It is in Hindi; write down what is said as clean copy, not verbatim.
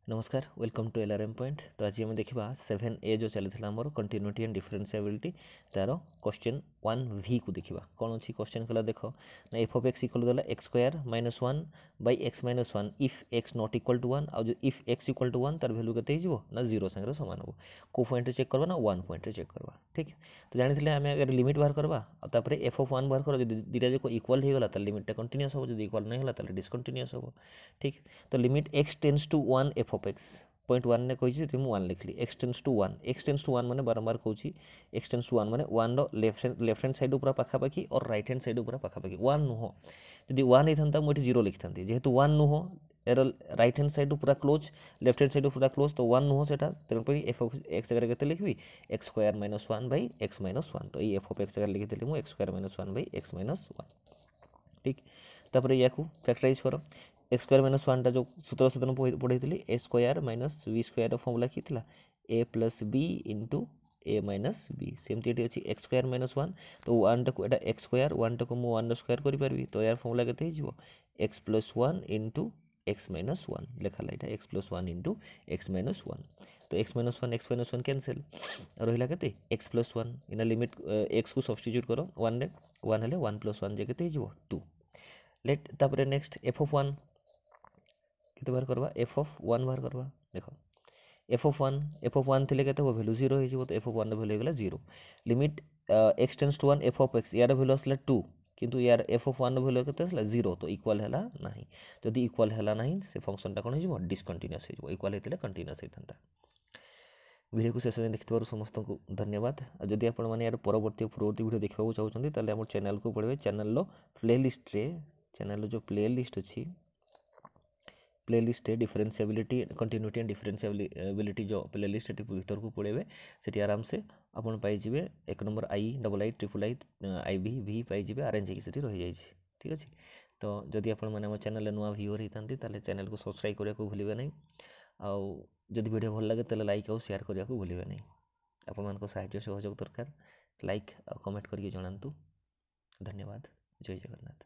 नमस्कार वेलकम टू एलआरएम पॉइंट। तो आज आम देखा 7A जो चली आमर कंटिन्यूटी एंड डिफरेंशिएबिलिटी तार क्वेश्चन 1V को देखा कौन अच्छी क्वेश्चन कला देख ना एफ ऑफ एक्स इक्वल देला X square minus 1 by X minus 1 if X not equal to 1 आउ इफ एक्स इक्वल टू 1 तार वैल्यू केते हो ना 0 संगे सामान हो को पॉइंट चेक करवा ना 1 पॉइंट चेक करवा ठीक। तो जानी आम अगर लिमिट बाहर करवा और एफ ऑफ 1 बाहर कर दुटा जो इक्वल हो गला लिमिटा कंटिन्यूअस हो, जो इक्वल नहीं होला डिसकंटिन्यूअस हो ठीक। तो limit X tends to 1 F of X point 1 ने कही मुझे 1 लिखली एक्स टेंस टू 1 माने बारंबार कहूँ एक्स टेंस टू 1 माने 1 रो लेफ्ट हैंड साइड पूरा पाखापाखि और राइट हैंड साइड पूरा पाखापाखि 1 नुह जदि 1 होता मुझे 0 लिखी जेहेतु 1 नुह यार राइट हैंड साइड पूरा क्लोज लेफ्ट हैंड साइड पूरा क्लोज तो 1 नुह से तेणुक एफ ऑफ एक्स जगह के लिखी x square minus 1 by X minus 1 तो ये एफ ऑफ एक्स जगह लिखी मुझे x square minus 1 by X minus 1 ठीक। तापर या फैक्टराइज कर एक्स स्क्वायर माइनस 1 जो सूत्र सदन पढ़ी A square minus B square formula कि A plus B into A minus B सेमती ये अच्छी एक्स स्क्वायर माइनस 1 तो 1 टाक एक्स स्क्वायर 1 टाक मुझे 1 स्क्वायर करी तो यार फर्मुला के x plus 1 into x minus 1 लिखाला यहाँ x plus 1 into x minus 1 तो एक्स माइनस 1 कैनसल रहा के एक्स प्लस 1 इन लिमिट एक्स को सब्स्टिट्यूट कर 1 रे 1 हेले 1 प्लस 1 जगह 2 लेट तापर नेक्स्ट एफ ऑफ 1 केते बार करवा एफ ऑफ 1 बार करवा देखो एफ ऑफ 1 थिले केते हो वैल्यू 0 हो जिवो तो एफ ऑफ 1 रो वैल्यू गेला 0 limit X tends to 1 F of X यार वैल्यू असला 2 किंतु यार एफ ऑफ 1 रो वैल्यू केते असला 0 तो इक्वल हैला नाही जदि इक्वल हैला नाही से फंक्शन टा कोन हो जिवो डिसकंटीन्यूअस हो जिवो इक्वल हेतिले कंटीन्यूअस हेतंता। वीडियो को शेष देखिथिबार समस्त को धन्यवाद। जदि आपण माने यार परवर्ती वीडियो देखिबाकू चाहउछन्ती ताले हमर चैनल को पढिबे चैनल रो प्लेलिस्ट रे चैनल जो प्लेलिस्ट अछि प्लेलिस्ट है डिफरेंशिएबिलिटी कंटिन्यूटी एंड डिफरेंशिएबिलिटी जो प्लेलिस्ट है भीतर को पड़े से आराम से आपन पाइबे एक number I double I triple I I भी पाइबे आरेंज होगी रही जाए ठीक अच्छे। तो जदि आपण मैंने चैनल नुआ व्यूअर होता है चैनल को सब्सक्राइब करने को भूलिए नहीं आउ जदि वीडियो भल लगे तो लाइक और शेयर करने को भूलिए नहीं। आपण साहाय्य सहयोग दरकार लाइक और कमेंट करके जनातु। धन्यवाद। जय जगन्नाथ।